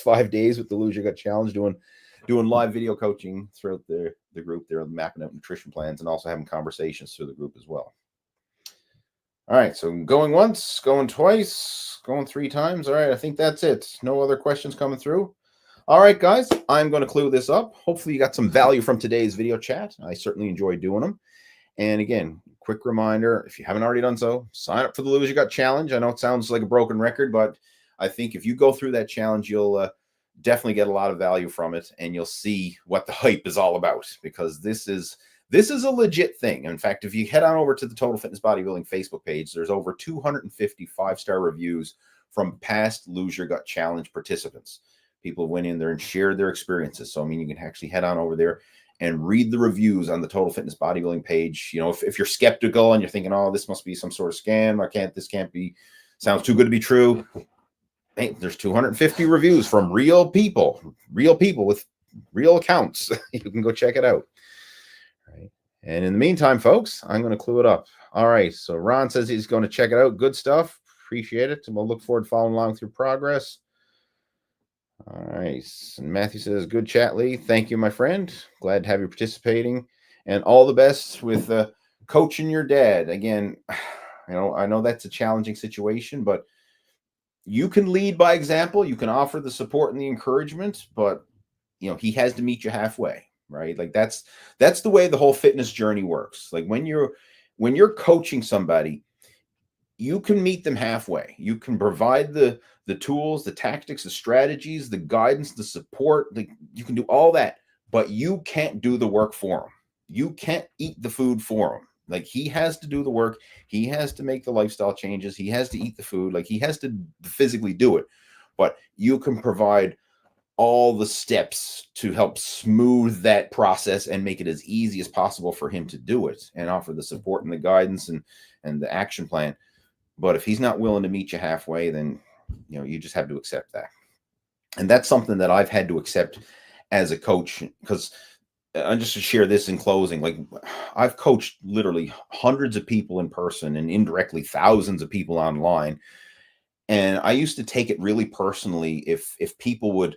5 days with the Lose Your Gut Challenge, doing live video coaching throughout the group. They're mapping out nutrition plans and also having conversations through the group as well. All right, so going once, going twice, going 3 times. All right, I think that's it. No other questions coming through. All right, guys, I'm going to clue this up. Hopefully you got some value from today's video chat. I certainly enjoyed doing them. And again, quick reminder, if you haven't already done so, sign up for the Lose Your Gut Challenge. I know it sounds like a broken record, but I think if you go through that challenge, you'll definitely get a lot of value from it, and you'll see what the hype is all about, because this is a legit thing. In fact, if you head on over to the Total Fitness Bodybuilding Facebook page, there's over 250 5-star reviews from past Lose Your Gut Challenge participants. People went in there and shared their experiences. So, I mean, you can actually head on over there and read the reviews on the Total Fitness Bodybuilding page. If you're skeptical and you're thinking, oh, this must be some sort of scam, this can't be, sounds too good to be true. Hey, there's 250 reviews from real people with real accounts. You can go check it out. All right. And in the meantime, folks, I'm going to clue it up. All right. So Ron says he's going to check it out. Good stuff. Appreciate it. And we'll look forward to following along through progress. All right. And Matthew says, good chat, Lee. Thank you, my friend. Glad to have you participating. And all the best with coaching your dad. Again, I know that's a challenging situation, but you can lead by example. You can offer the support and the encouragement, but he has to meet you halfway, right? Like that's the way the whole fitness journey works. Like when you're coaching somebody, you can meet them halfway. You can provide the tools, the tactics, the strategies, the guidance, the support. You can do all that, but you can't do the work for them. You can't eat the food for him. Like, he has to do the work. He has to make the lifestyle changes. He has to eat the food. Like, he has to physically do it. But you can provide all the steps to help smooth that process and make it as easy as possible for him to do it, and offer the support and the guidance and the action plan. But if he's not willing to meet you halfway, then you just have to accept that. And that's something that I've had to accept as a coach, because just to share this in closing, like, I've coached literally hundreds of people in person and indirectly thousands of people online. And I used to take it really personally if people would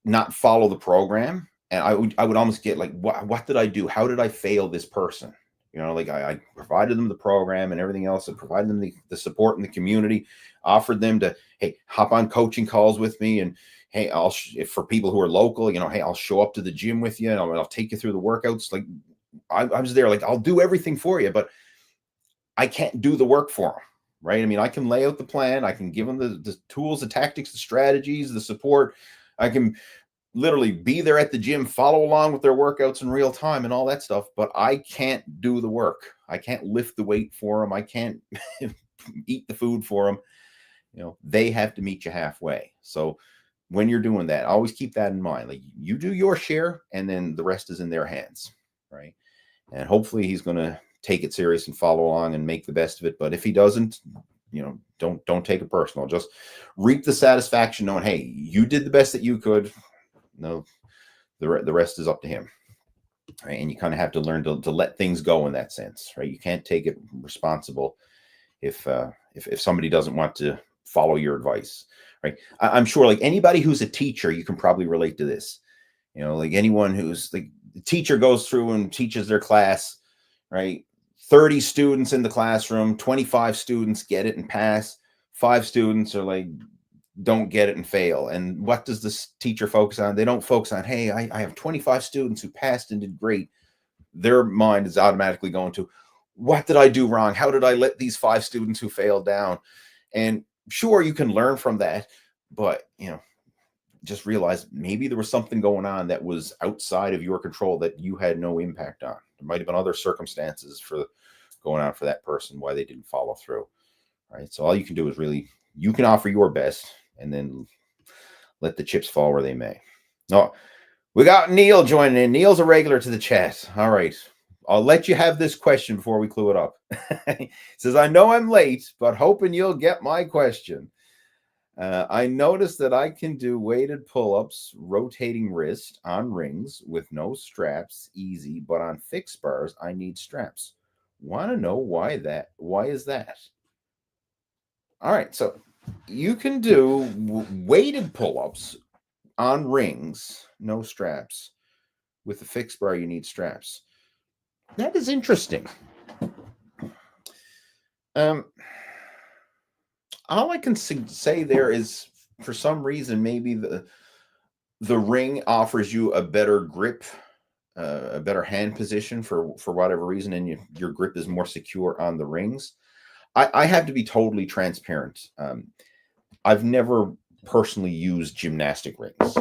not follow the program. And I would almost get like, what did I do? How did I fail this person? Like, I provided them the program and everything else. I provided them the support in the community, offered them to, hey, hop on coaching calls with me. And hey, if for people who are local, hey, I'll show up to the gym with you and I'll take you through the workouts. Like, I was there, like, I'll do everything for you, but I can't do the work for them. Right. I mean, I can lay out the plan. I can give them the tools, the tactics, the strategies, the support. I can literally be there at the gym, follow along with their workouts in real time and all that stuff, but I can't do the work. I can't lift the weight for them. I can't eat the food for them. They have to meet you halfway. So when you're doing that, always keep that in mind. Like, you do your share and then the rest is in their hands. Right. And hopefully he's going to take it serious and follow along and make the best of it. But if he doesn't, don't take it personal. Just reap the satisfaction knowing, hey, you did the best that you could. No, the rest is up to him. Right? And you kind of have to learn to let things go in that sense. Right? You can't take it responsible if somebody doesn't want to follow your advice. Right? I'm sure, like, anybody who's a teacher, you can probably relate to this. Like, anyone who's, like, the teacher goes through and teaches their class, right? 30 students in the classroom, 25 students get it and pass. 5 students are like, don't get it and fail. And what does this teacher focus on? They don't focus on, hey, I have 25 students who passed and did great. Their mind is automatically going to, what did I do wrong? How did I let these 5 students who failed down? And sure, you can learn from that, but just realize maybe there was something going on that was outside of your control that you had no impact on. There might have been other circumstances for going on for that person, why they didn't follow through. Right. So all you can do is really, you can offer your best and then let the chips fall where they may. Oh, we got Neil joining in. Neil's a regular to the chat. All right. I'll let you have this question before we clue it up. He says, I know I'm late, but hoping you'll get my question. I noticed that I can do weighted pull-ups, rotating wrist on rings with no straps, easy, but on fixed bars, I need straps. Want to know why is that? All right, so you can do weighted pull-ups on rings, no straps. With a fixed bar, you need straps. That is interesting. All I can say there is, for some reason, maybe the ring offers you a better grip, a better hand position for whatever reason, and your grip is more secure on the rings. I have to be totally transparent. I've never personally used gymnastic rings.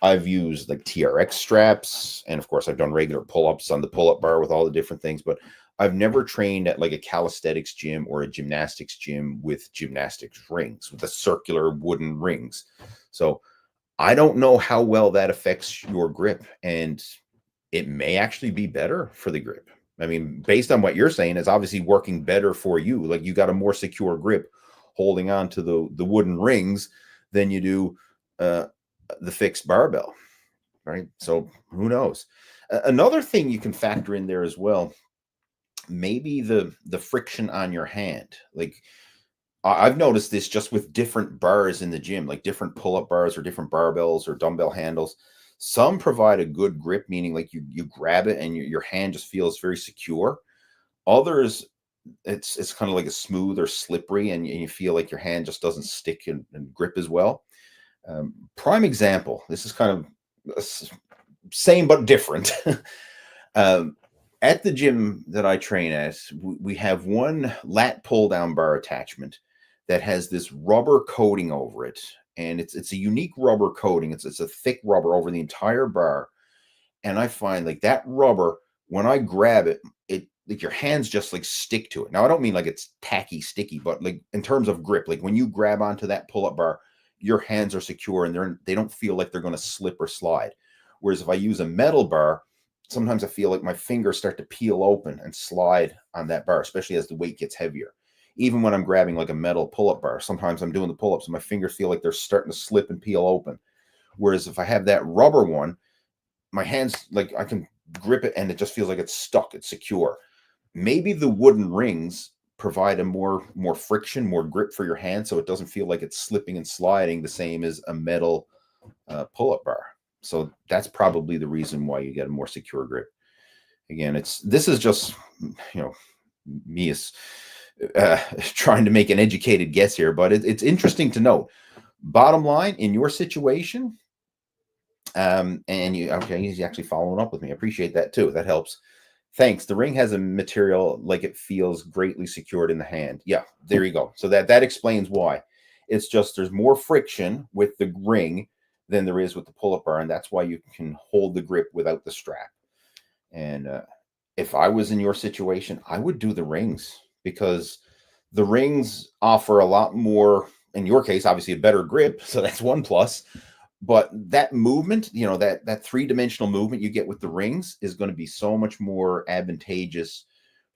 I've used like TRX straps, and of course I've done regular pull-ups on the pull-up bar with all the different things, but I've never trained at like a calisthenics gym or a gymnastics gym with gymnastics rings, with the circular wooden rings. So I don't know how well that affects your grip, and it may actually be better for the grip. I mean, based on what you're saying, it's obviously working better for you. Like, you got a more secure grip holding on to the wooden rings than you do the fixed barbell, right? So who knows? Another thing you can factor in there as well, maybe the friction on your hand. Like, I've noticed this just with different bars in the gym, like different pull-up bars or different barbells or dumbbell handles. Some provide a good grip, meaning like you grab it and your hand just feels very secure. Others, it's kind of like a smooth or slippery, and you feel like your hand just doesn't stick and grip as well. Prime example, this is kind of same but different. At the gym that I train at, we have one lat pull down bar attachment that has this rubber coating over it. And it's a unique rubber coating. It's a thick rubber over the entire bar. And I find like that rubber, when I grab it, like your hands just like stick to it. Now, I don't mean like it's tacky, sticky, but like in terms of grip, like when you grab onto that pull-up bar, your hands are secure and they don't feel like they're going to slip or slide. Whereas if I use a metal bar, sometimes I feel like my fingers start to peel open and slide on that bar, especially as the weight gets heavier. Even when I'm grabbing like a metal pull-up bar, sometimes I'm doing the pull-ups and my fingers feel like they're starting to slip and peel open. Whereas if I have that rubber one, my hands, like I can grip it and it just feels like it's stuck, it's secure. Maybe the wooden rings provide a more friction, more grip for your hand, so it doesn't feel like it's slipping and sliding the same as a metal pull-up bar. So that's probably the reason why you get a more secure grip. Again, this is just, me as trying to make an educated guess here, but it's interesting to know. Bottom line, in your situation, and he's actually following up with me. I appreciate that too. That helps. Thanks. The ring has a material like it feels greatly secured in the hand. Yeah, there you go. So that explains why. It's just there's more friction with the ring than there is with the pull-up bar, and that's why you can hold the grip without the strap. And if I was in your situation, I would do the rings, because the rings offer a lot more, in your case, obviously a better grip, so that's one plus. But that movement, that three-dimensional movement you get with the rings is going to be so much more advantageous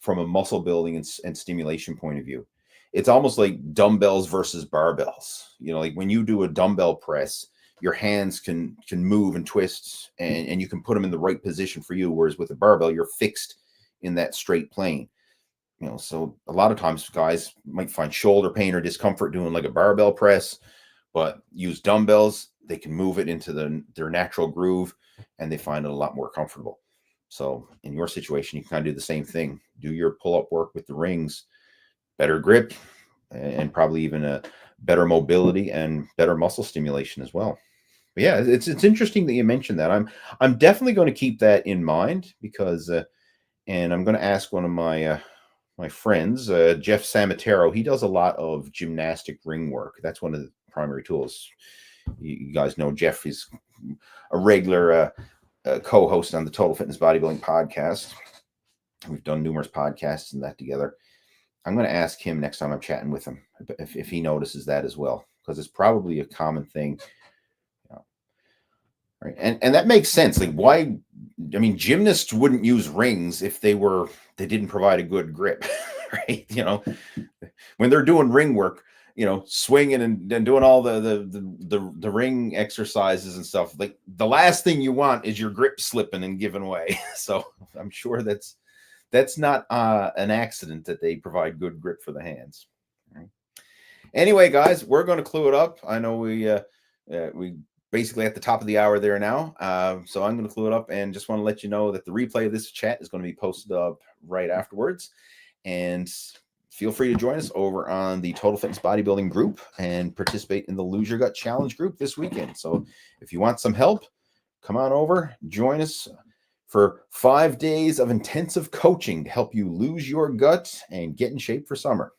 from a muscle building and stimulation point of view. It's almost like dumbbells versus barbells. Like when you do a dumbbell press, your hands can move and twist, and you can put them in the right position for you. Whereas with a barbell, you're fixed in that straight plane. So a lot of times guys might find shoulder pain or discomfort doing like a barbell press, but use dumbbells, they can move it into their natural groove, and they find it a lot more comfortable. So in your situation, you can kind of do the same thing. Do your pull-up work with the rings, better grip, and probably even a better mobility and better muscle stimulation as well. But yeah, it's interesting that you mentioned that. I'm definitely going to keep that in mind, because and I'm going to ask one of my friends, Jeff Samatero. He does a lot of gymnastic ring work. That's one of the primary tools. You guys know Jeff is a regular co-host on the Total Fitness Bodybuilding podcast. We've done numerous podcasts and that together. I'm going to ask him next time I'm chatting with him if he notices that as well, because it's probably a common thing. Right. And that makes sense. Like, why? I mean, gymnasts wouldn't use rings if they didn't provide a good grip, right? When they're doing ring work, swinging and doing all the ring exercises and stuff, like the last thing you want is your grip slipping and giving way. So I'm sure that's not an accident that they provide good grip for the hands. Right. Anyway, guys, we're going to clue it up. I know we basically at the top of the hour there now. So I'm going to clue it up, and just want to let you know that the replay of this chat is going to be posted up right afterwards. And feel free to join us over on the Total Fitness Bodybuilding group and participate in the Lose Your Gut Challenge group this weekend. So if you want some help, come on over, join us for 5 days of intensive coaching to help you lose your gut and get in shape for summer.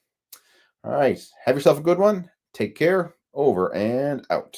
All right. Have yourself a good one. Take care. Over and out.